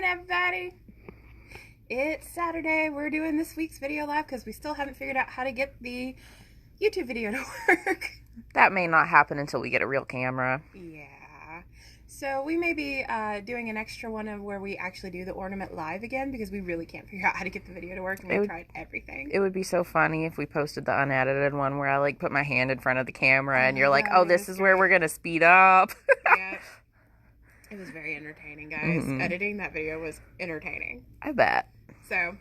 morning, everybody. It's Saturday. We're doing this week's video live because we still haven't figured out how to get the YouTube video to work. That may not happen until we get a real camera. Yeah. So we may be doing an extra one of where we actually do the ornament live again because we really can't figure out how to get the video to work and we've tried everything. It would be so funny if we posted the unedited one where I like put my hand in front of the camera and you're like, oh, this is where we're going to speed up. Yeah. It was very entertaining, guys. Editing that video was entertaining. I bet. So,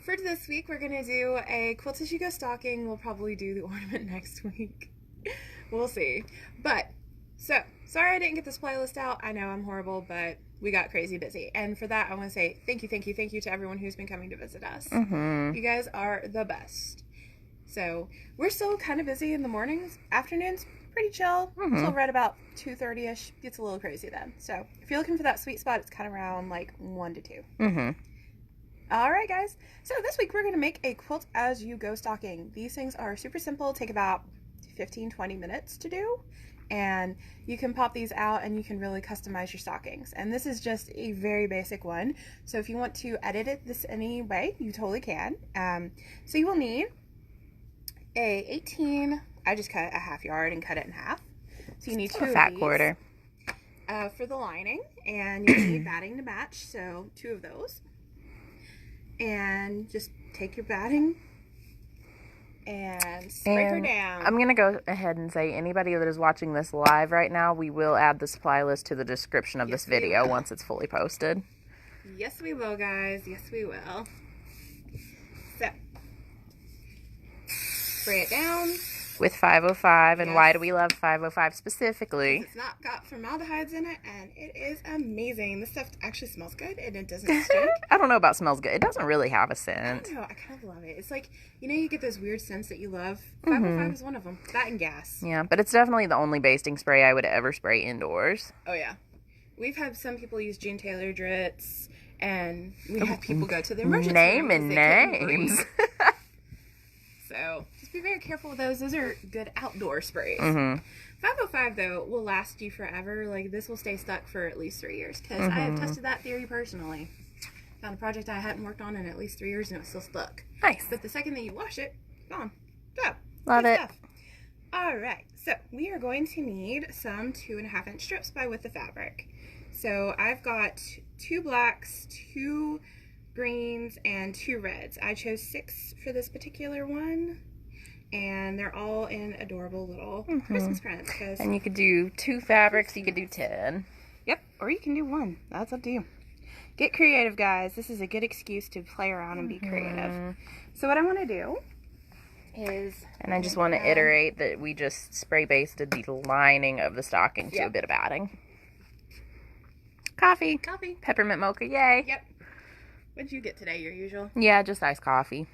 for this week, we're going to do a Quilt As You Go stocking. We'll probably do the ornament next week. We'll see. But, so, sorry I didn't get this playlist out. I know I'm horrible, but we got crazy busy. And for that, I want to say thank you to everyone who's been coming to visit us. You guys are the best. So, we're still kind of busy in the mornings. Afternoons, pretty chill. Till right about 2:30ish. Gets a little crazy then. So, if you're looking for that sweet spot, it's kind of around like 1 to 2. Alright, guys. So, this week we're going to make a Quilt As You Go stocking. These things are super simple. Take about 15-20 minutes to do. And you can pop these out and you can really customize your stockings. And this is just a very basic one. So, if you want to edit it this any way, you totally can. So, you will need a 18... I just cut a half yard and cut it in half. So you need two of these. Fat quarter. For the lining. And you need batting to match. So 2 of those. And just take your batting and spray her down. I'm going to go ahead and say anybody that is watching this live right now, we will add the supply list to the description of this video once it's fully posted. Yes, we will, guys. Yes, we will. So, spray it down. With 505, and why do we love 505 specifically? It's not got formaldehydes in it, and it is amazing. This stuff actually smells good, and it doesn't stink. I don't know about smells good. It doesn't really have a scent. I don't know. I kind of love it. It's like, you know, you get those weird scents that you love. 505 is one of them. That and gas. Yeah, but it's definitely the only basting spray I would ever spray indoors. Oh, yeah. We've had some people use June Taylor Dritz, and we had people go to the emergency room Naming names. So, just be very careful with those. Those are good outdoor sprays. 505, though, will last you forever. Like, this will stay stuck for at least 3 years. Because I have tested that theory personally. Found a project I hadn't worked on in at least 3 years, and it was still stuck. Nice. But the second that you wash it, gone. Go. Love it. Alright, so we are going to need some 2.5-inch strips by width of fabric. So, I've got 2 blacks, 2 greens, and 2 reds. I chose 6 for this particular one, and they're all in adorable little Christmas prints. And you could do 2 fabrics, you could do 10. Yep, or you can do 1. That's up to you. Get creative, guys. This is a good excuse to play around and be creative. So what I want to do is... And I just want to iterate that we just spray basted the lining of the stocking to a bit of batting. Coffee. Peppermint mocha, yay. Yep. What did you get today, your usual? Yeah, just iced coffee.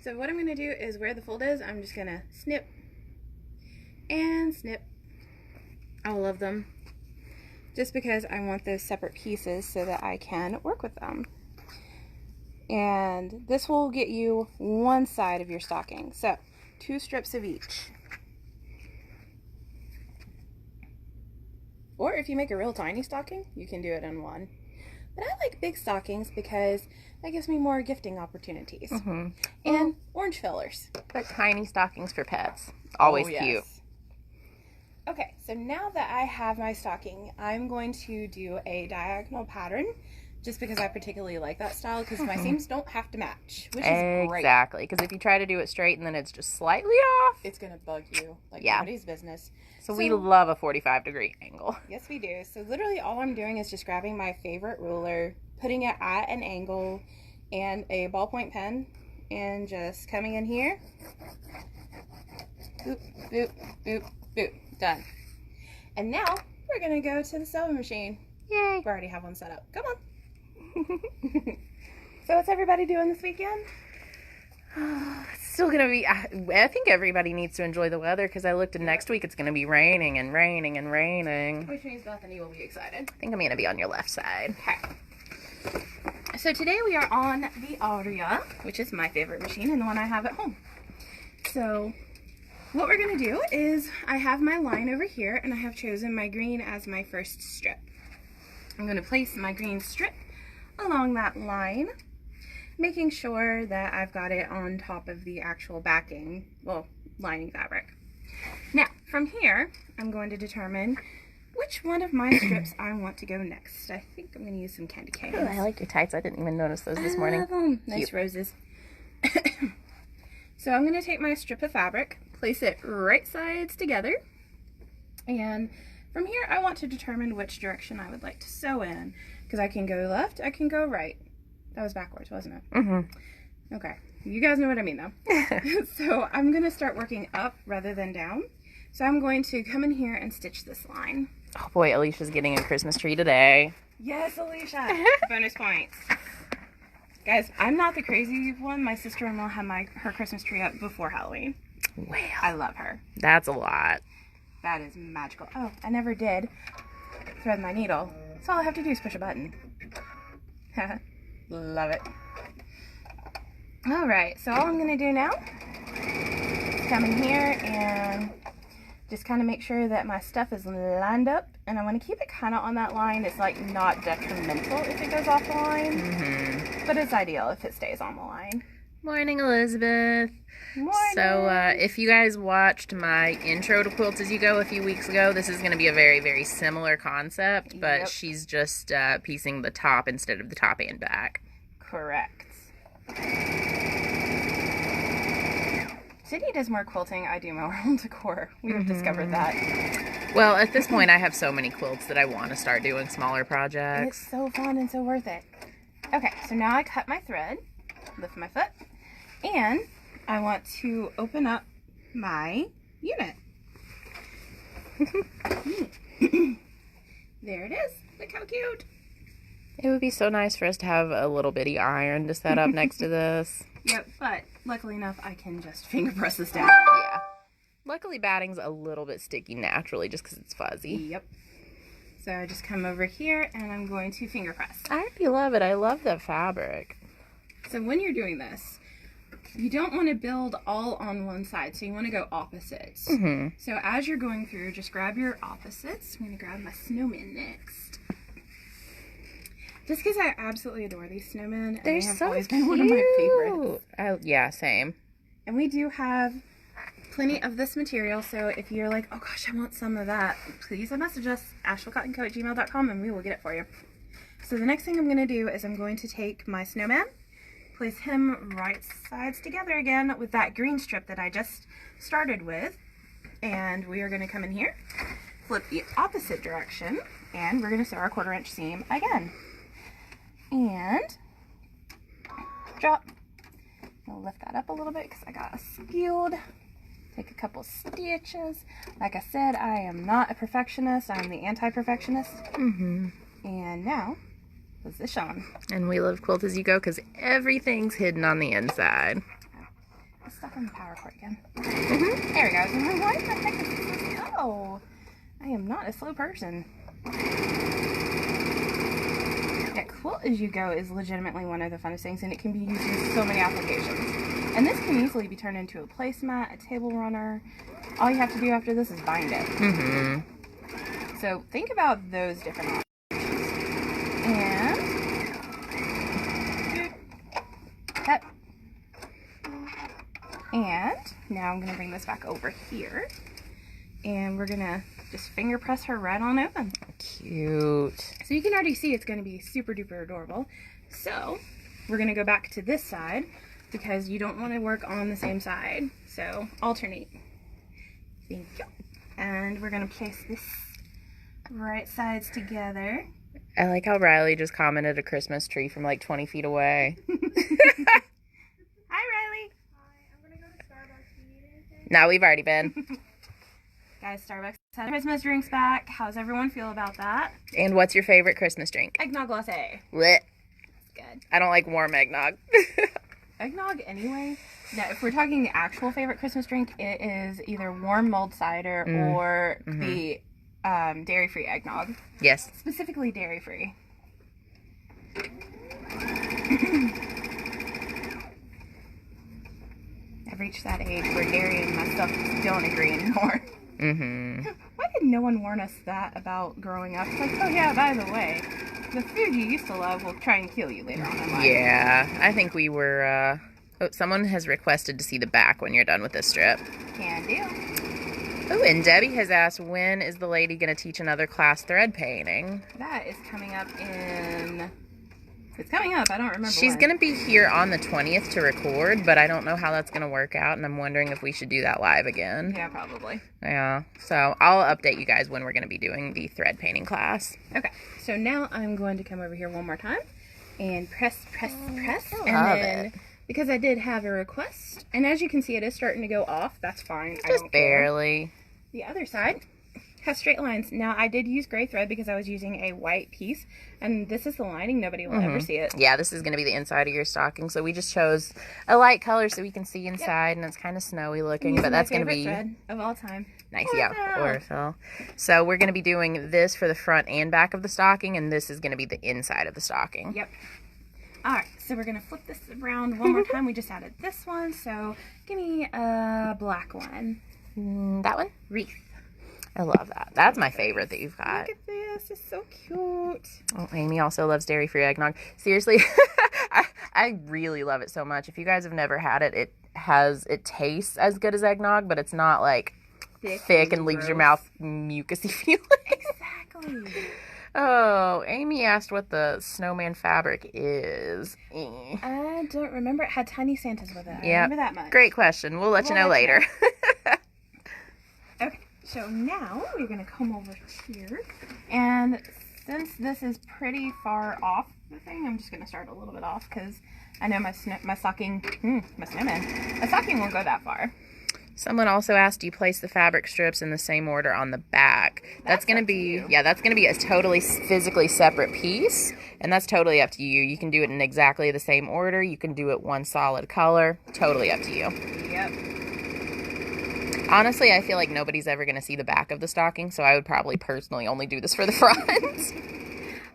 So what I'm going to do is where the fold is, I'm just going to snip and snip all of them. Just because I want those separate pieces so that I can work with them. And this will get you one side of your stocking. So 2 strips of each. Or if you make a real tiny stocking, you can do it in 1. But I like big stockings because that gives me more gifting opportunities. And orange fillers. But tiny stockings for pets. Always cute. Okay, so now that I have my stocking, I'm going to do a diagonal pattern just because I particularly like that style because my seams don't have to match, which is great. Exactly, because if you try to do it straight and then it's just slightly off, it's going to bug you like nobody's business. So we love a 45-degree angle. Yes, we do. So literally all I'm doing is just grabbing my favorite ruler, putting it at an angle, and a ballpoint pen, and just coming in here. Boop, boop, boop, boop. Done. And now we're going to go to the sewing machine. Yay. We already have one set up. Come on. So what's everybody doing this weekend? It's still going to be, I think everybody needs to enjoy the weather because I looked at next week, it's going to be raining and raining and raining. Which means Bethany will be excited. I think I'm going to be on your left side. Okay. So today we are on the Aria, which is my favorite machine and the one I have at home. So what we're going to do is I have my line over here and I have chosen my green as my first strip. I'm going to place my green strip along that line, making sure that I've got it on top of the actual backing, well, lining fabric. Now, from here, I'm going to determine which one of my strips I want to go next. I think I'm going to use some candy canes. Oh, I like your tights. I didn't even notice those this morning. Love them. Nice roses. So I'm going to take my strip of fabric, place it right sides together, and from here I want to determine which direction I would like to sew in, because I can go left, I can go right. That was backwards, wasn't it? Mm-hmm. Okay. You guys know what I mean, though. So I'm going to start working up rather than down. So I'm going to come in here and stitch this line. Oh boy, Alicia's getting a Christmas tree today. Yes, Alicia. Bonus points. Guys, I'm not the crazy one. My sister-in-law had her Christmas tree up before Halloween. Well, I love her. that's a lot. That is magical. Oh, I never did thread my needle. So all I have to do is push a button. Love it. Alright, so all I'm going to do now is come in here and just kind of make sure that my stuff is lined up. And I want to keep it kind of on that line. It's like not detrimental if it goes off the line. Mm-hmm. But it's ideal if it stays on the line. Morning, Elizabeth. Morning. So, if you guys watched my intro to Quilt As You Go a few weeks ago, this is going to be a very, very similar concept, but Yep. she's just piecing the top instead of the top and back. Correct. Sydney does more quilting, I do more home decor. We have discovered that. Well, at this point, I have so many quilts that I want to start doing smaller projects. It's so fun and so worth it. Okay, so now I cut my thread, lift my foot, and I want to open up my unit. There it is. Look how cute. It would be so nice for us to have a little bitty iron to set up next to this. Yep, but luckily enough, I can just finger press this down. Yeah. Luckily, batting's a little bit sticky naturally just because it's fuzzy. Yep. So I just come over here and I'm going to finger press. I already love it. I love the fabric. So when you're doing this, you don't want to build all on one side, so you want to go opposites. Mm-hmm. So as you're going through, just grab your opposites. I'm going to grab my snowman next. Just because I absolutely adore these snowmen, and They're they have so always cute. been one of my favorites. Yeah, same. And we do have plenty of this material, so if you're like, oh gosh, I want some of that, please message us, ashleycottonco@gmail.com, and we will get it for you. So the next thing I'm going to do is I'm going to take my snowman, place him right sides together again with that green strip that I just started with, and we are going to come in here, flip the opposite direction, and we're going to sew our 1/4 inch seam again. And drop. I'll lift that up a little bit because I got skewed. Take a couple stitches. Like I said, I am not a perfectionist. I'm the anti-perfectionist. Mm-hmm. And now, position. And we love Quilt As You Go because everything's hidden on the inside. Let's stuck on the power cord again. Mm-hmm. There we go. I'm like, why the heck is this so slow? I am not a slow person. Yeah, Quilt As You Go is legitimately one of the funnest things, and it can be used in so many applications. And this can easily be turned into a placemat, a table runner. All you have to do after this is bind it. Mm-hmm. So think about those different options. And cut. And now I'm going to bring this back over here. And we're going to just finger press her right on open. Cute. So you can already see it's going to be super duper adorable. So we're going to go back to this side because you don't want to work on the same side. So alternate. Thank you. And we're going to place this right sides together. I like how Riley just commented a Christmas tree from like 20 feet away. Hi, Riley. Hi, I'm gonna go to Starbucks. Do you need anything? No, we've already been. Guys, Starbucks had Christmas drinks back. How's everyone feel about that? And what's your favorite Christmas drink? Eggnog latte. Blech. That's good. I don't like warm eggnog. Eggnog anyway. Now, if we're talking the actual favorite Christmas drink, it is either warm mulled cider or the dairy-free eggnog. Yes. Specifically dairy-free. I've reached that age where dairy and myself just don't agree anymore. Mm-hmm. Why did no one warn us that about growing up? It's like, oh yeah, by the way, The food you used to love will try and kill you later on in life. Yeah, I think we were, oh, someone has requested to see the back when you're done with this strip. Can do. Oh, and Debbie has asked, when is the lady going to teach another class thread painting? That is coming up in... It's coming up. I don't remember She's going to be here on the 20th to record, but I don't know how that's going to work out, and I'm wondering if we should do that live again. Yeah, probably. Yeah, so I'll update you guys when we're going to be doing the thread painting class. Okay, so now I'm going to come over here one more time and press. I and love then, it. because I did have a request, and as you can see, it is starting to go off. That's fine. I Just don't care. barely. The other side has straight lines. Now, I did use gray thread because I was using a white piece, and this is the lining. Nobody will ever see it. Yeah, this is going to be the inside of your stocking, so we just chose a light color so we can see inside, and it's kind of snowy looking, but that's going to be thread of all time. nice. Ortho. Yeah, Ortho. So we're going to be doing this for the front and back of the stocking, and this is going to be the inside of the stocking. Yep. All right, so we're going to flip this around one more time. We just added this one, so give me a black one. That one? Wreath. I love that. That's my favorite that you've got. Look at this. It's so cute. Oh, Amy also loves dairy-free eggnog. Seriously, I really love it so much. If you guys have never had it, it tastes as good as eggnog, but it's not like thick and leaves your mouth mucusy feeling. Exactly. Oh, Amy asked what the snowman fabric is. I don't remember. It had tiny Santas with it. I Yeah. remember that much. Great question. We'll let you know We'll let you later. Okay, so now we're going to come over here. And since this is pretty far off the thing, I'm just going to start a little bit off because I know my stocking won't go that far. Someone also asked, do you place the fabric strips in the same order on the back? That's going to be, yeah, that's going to be a totally physically separate piece, and that's totally up to you. You can do it in exactly the same order. You can do it one solid color. Totally up to you. Yep. Honestly, I feel like nobody's ever going to see the back of the stocking, so I would probably personally only do this for the front.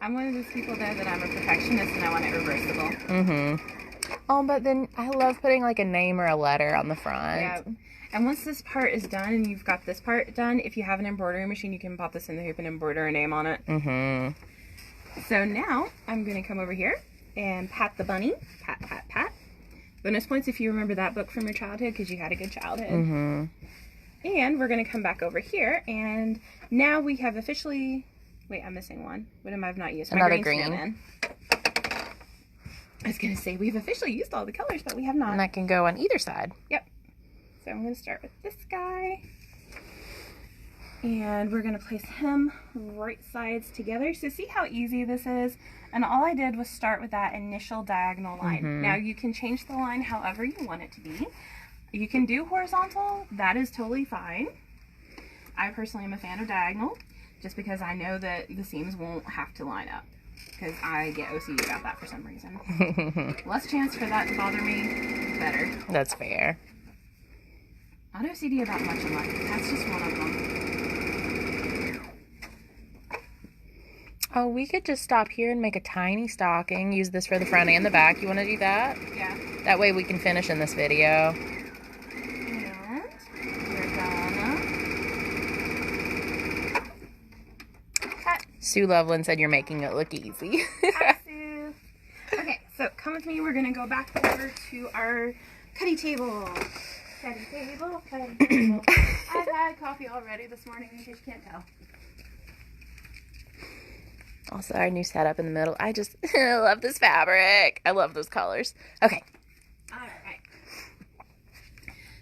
I'm one of those people, though, that I'm a perfectionist and I want it reversible. Mm-hmm. Oh, but then I love putting like a name or a letter on the front. Yeah. And once this part is done and you've got this part done, if you have an embroidery machine, you can pop this in the hoop and embroider a name on it. Mm-hmm. So now I'm going to come over here and pat the bunny. Pat, pat, pat. Bonus points if you remember that book from your childhood because you had a good childhood. Mm-hmm. And we're going to come back over here, and now we have officially... Wait, I'm missing one. What am I not used? Another My green. Snowman. I was going to say, we've officially used all the colors, but we have not. And that can go on either side. Yep. So I'm going to start with this guy. And we're going to place him right sides together. So see how easy this is? And all I did was start with that initial diagonal line. Mm-hmm. Now you can change the line however you want it to be. You can do horizontal. That is totally fine. I personally am a fan of diagonal just because I know that the seams won't have to line up because I get OCD about that for some reason. Less chance for that to bother me, better. That's fair. Not OCD about much in life. That's just one of them. Oh, we could just stop here and make a tiny stocking. Use this for the front and the back. You want to do that? Yeah. That way we can finish in this video. Sue Loveland said you're making it look easy. Hi, Sue. Okay, so come with me. We're going to go back over to our cutty table. Cutty table, cutty table. I've had coffee already this morning, in case you can't tell. Also, our new setup in the middle. I just I love this fabric. I love those colors. Okay. All right.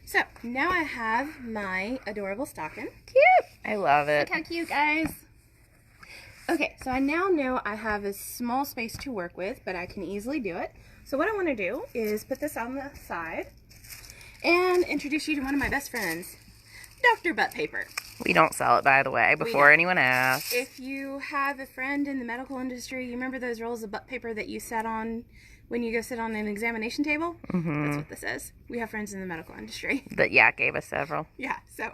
So, now I have my adorable stocking. Cute. I love it. Look how cute, guys. Okay, so I now know I have a small space to work with, but I can easily do it. So what I want to do is put this on the side and introduce you to one of my best friends, Dr. Butt Paper. We don't sell it, by the way, before anyone asks. If you have a friend in the medical industry, you remember those rolls of butt paper that you sat on when you go sit on an examination table? Mm-hmm. That's what this is. We have friends in the medical industry. But yeah, gave us several. Yeah, so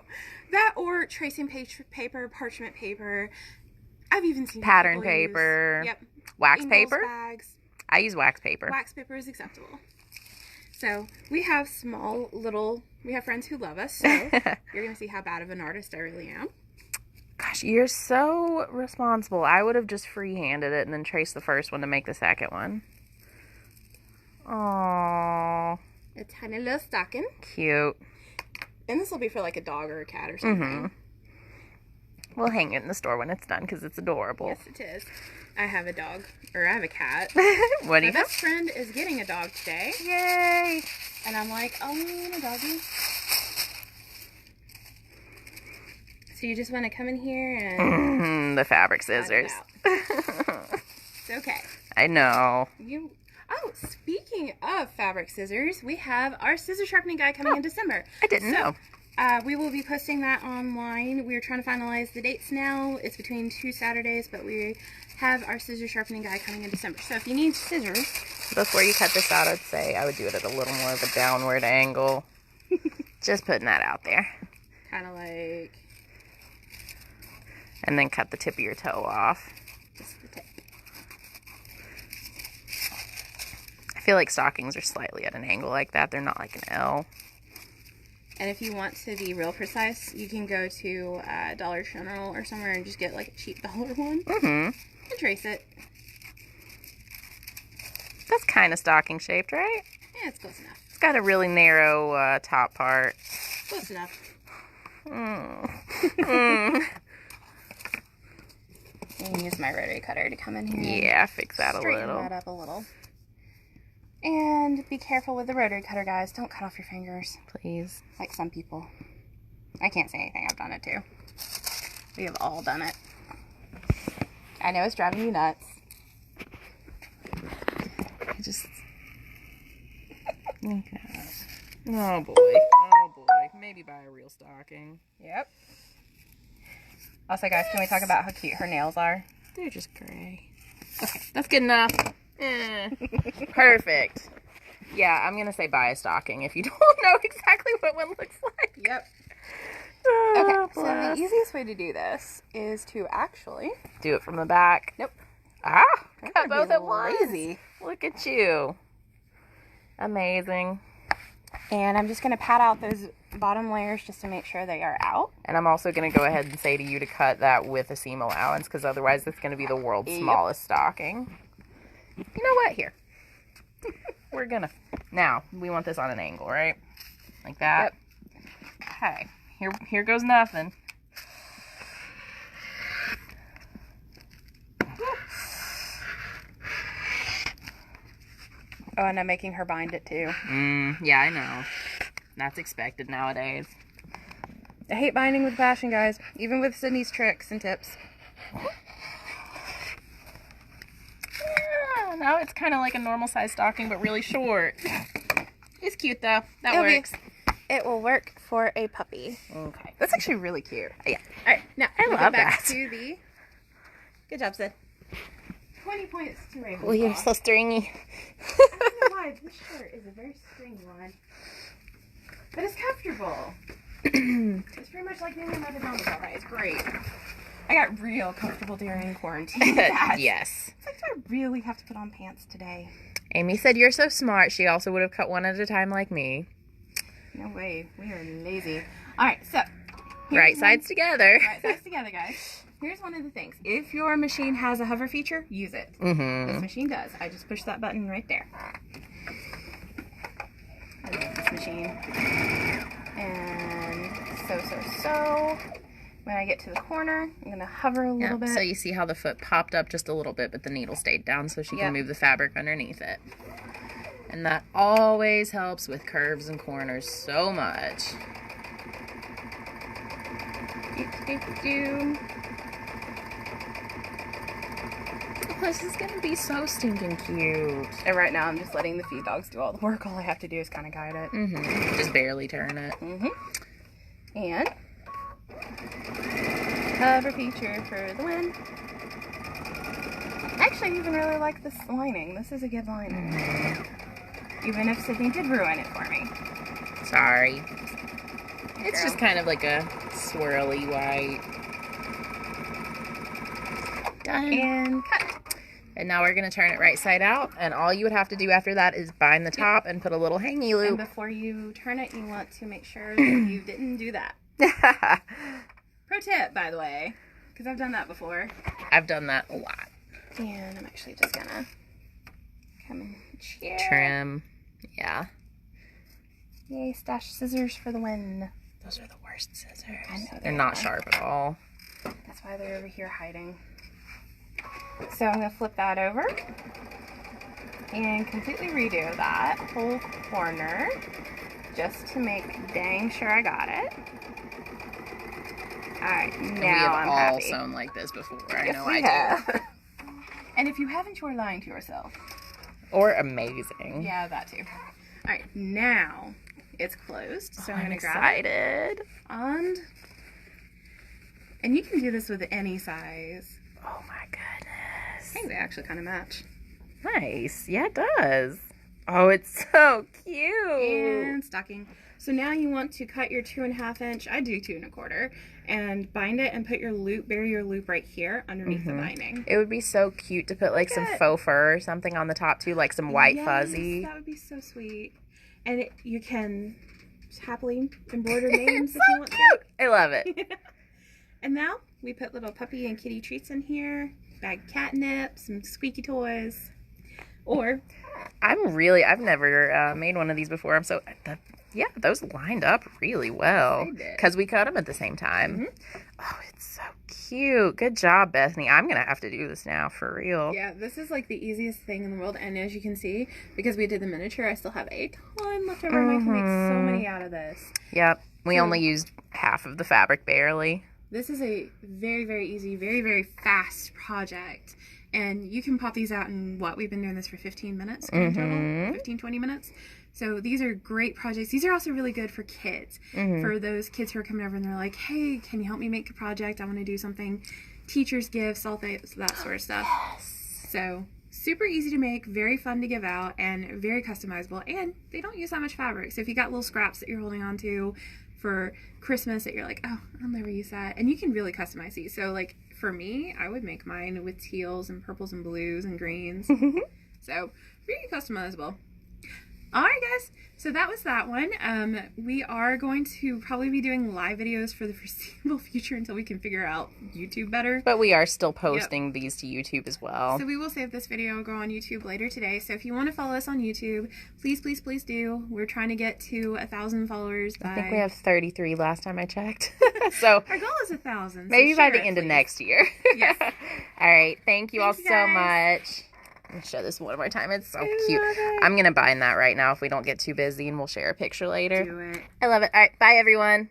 that or tracing paper, parchment paper. I've even seen Pattern people use- paper. Yep. Wax Ingalls paper? bags. I use wax paper. Wax paper is acceptable. So we have we have friends who love us, so you're going to see how bad of an artist I really am. Gosh, you're so responsible. I would have just free-handed it and then traced the first one to make the second one. Aww. A tiny little stocking. Cute. And this will be for like a dog or a cat or something. We'll hang it in the store when it's done because it's adorable. Yes, it is. I have a dog. Or I have a cat. What do you My have? best friend is getting a dog today. Yay! And I'm like, oh, a doggy. So you just want to come in here and... The fabric cut it scissors. out. It's okay. I know. Oh, speaking of fabric scissors, we have our scissor sharpening guide coming in December. I didn't know. We will be posting that online. We're trying to finalize the dates now. It's between 2 Saturdays, but we have our scissor sharpening guide coming in December. So if you need scissors... Before you cut this out, I'd say I would do it at a little more of a downward angle. Just putting that out there. Kind of like... And then cut the tip of your toe off. just the tip. I feel like stockings are slightly at an angle like that. They're not like an L. And if you want to be real precise, you can go to Dollar General or somewhere and just get like a cheap dollar one. And trace it. That's kind of stocking shaped, right? Yeah, it's close enough. It's got a really narrow top part. Close enough. You can use my rotary cutter to come in here. Yeah, fix that a Straighten little. that up a little. And be careful with the rotary cutter, guys. Don't cut off your fingers. Please. Like some people. I can't say anything. I've done it too. We have all done it. I know it's driving you nuts. I just... Okay. Oh boy. Oh boy. Maybe buy a real stocking. Yep. Also, guys, can we talk about how cute her nails are? They're just gray. Okay, that's good enough. Perfect. Yeah, I'm gonna say buy a stocking if you don't know exactly what one looks like. Yep. Oh, Okay, so bless. the easiest way to do this is to actually... Do it from the back. Nope. Ah, You're cut gonna both be at once. lazy. Look at you. Amazing. And I'm just going to pat out those bottom layers just to make sure they are out. And I'm also going to go ahead and say to you to cut that with a seam allowance because otherwise it's going to be the world's smallest stocking. You know what? Here. We're going to... Now, we want this on an angle, right? Like that? Yep. Okay. Here goes nothing. Oh, and I'm making her bind it too. Yeah, I know. That's expected nowadays. I hate binding with passion, guys. Even with Sydney's tricks and tips. Yeah, now it's kind of like a normal size stocking, but really short. It's cute though. That It'll be- works. It will work for a puppy. Okay. That's actually really cute. Yeah. All right, now I we'll love go back that. to the... Good job, Sid. 20 points to Raven. Well, you're so stringy. I don't know why. This shirt is a very stringy one. But it's comfortable. It's pretty much like being in my pajamas all day. It's great. I got real comfortable during quarantine. Yes. It's like, do I really have to put on pants today? Amy said you're so smart. She also would have cut one at a time like me. No way. We are lazy. All right, so. Right sides together. Right sides together, guys. Here's one of the things. If your machine has a hover feature, use it. This machine does. I just push that button right there. I love this machine. And so. When I get to the corner, I'm going to hover a little bit. So you see how the foot popped up just a little bit, but the needle stayed down so she can move the fabric underneath it. And that always helps with curves and corners so much. This is going to be so stinking cute. And right now, I'm just letting the feed dogs do all the work. All I have to do is kind of guide it. Just barely turn it. And hover feature for the win. Actually, I even really like this lining. This is a good lining. Even if Sydney did ruin it for me. Sorry. It's just kind of like a swirly white. Done. And cut. And now we're going to turn it right side out. And all you would have to do after that is bind the top and put a little hangy And loop. before you turn it, you want to make sure that you didn't do that. Pro tip, by the way. because I've done that before. I've done that a lot. And I'm actually just gonna come in here. Trim. Yeah. Yay, stash scissors for the win. Those are the worst scissors. I know They're not sharp at all. That's why they're over here hiding. So I'm gonna flip that over and completely redo that whole corner just to make dang sure I got it. Alright, now We have I'm all happy. sewn like this before. Yes, I know we I do. have. And if you haven't, you're lying to yourself. Or amazing. Yeah, that too. Alright, now it's closed. So I'm gonna grab excited. it. And you can do this with any size. Oh my goodness. I think they actually kind of match. Nice. Yeah, it does. Oh, it's so cute. And stocking. So now you want to cut your 2.5 inch, I do 2 1/4, and bind it and put your loop, bury your loop right here underneath the binding. It would be so cute to put like some faux fur or something on the top too, like some white fuzzy. That would be so sweet. And you can happily embroider names if you want Cute. I love it. to. And now we put little puppy and kitty treats in here, bag catnip, some squeaky toys, or I've never made one of these before. Yeah, those lined up really well They did. because we cut them at the same time. Oh, it's so cute. Good job, Bethany. I'm gonna have to do this now for real. yeah, this is like the easiest thing in the world. And as you can see, because we did the miniature, I still have a ton left over, and I can make so many out of this. Yep. We only used half of the fabric, barely. This is a very, very easy, very, very fast project. And you can pop these out in we've been doing this for 15 minutes in total, 15, 20 minutes. So these are great projects. These are also really good for kids, for those kids who are coming over and they're like, hey, can you help me make a project? I want to do something, teacher's gifts, all that sort of stuff. Yes. So super easy to make, very fun to give out, and very customizable. And they don't use that much fabric. So if you got little scraps that you're holding on to for Christmas that you're like, oh, I'll never use that. And you can really customize these. So like for me, I would make mine with teals and purples and blues and greens. So very customizable. All right, guys. So that was that one. We are going to probably be doing live videos for the foreseeable future until we can figure out YouTube better. But we are still posting these to YouTube as well. So we will save this video, go on YouTube later today. So if you want to follow us on YouTube, please, please, please do. We're trying to get to 1,000 followers by... I think we have 33 last time I checked. So our goal is 1,000. maybe so by share the it, end of please. next year. Yes. All right. Thank you all Thank you, so guys. much. Let me show this one more time. It's so I cute. love it. I'm going to bind that right now if we don't get too busy, and we'll share a picture later. Do it. I love it. All right. Bye, everyone.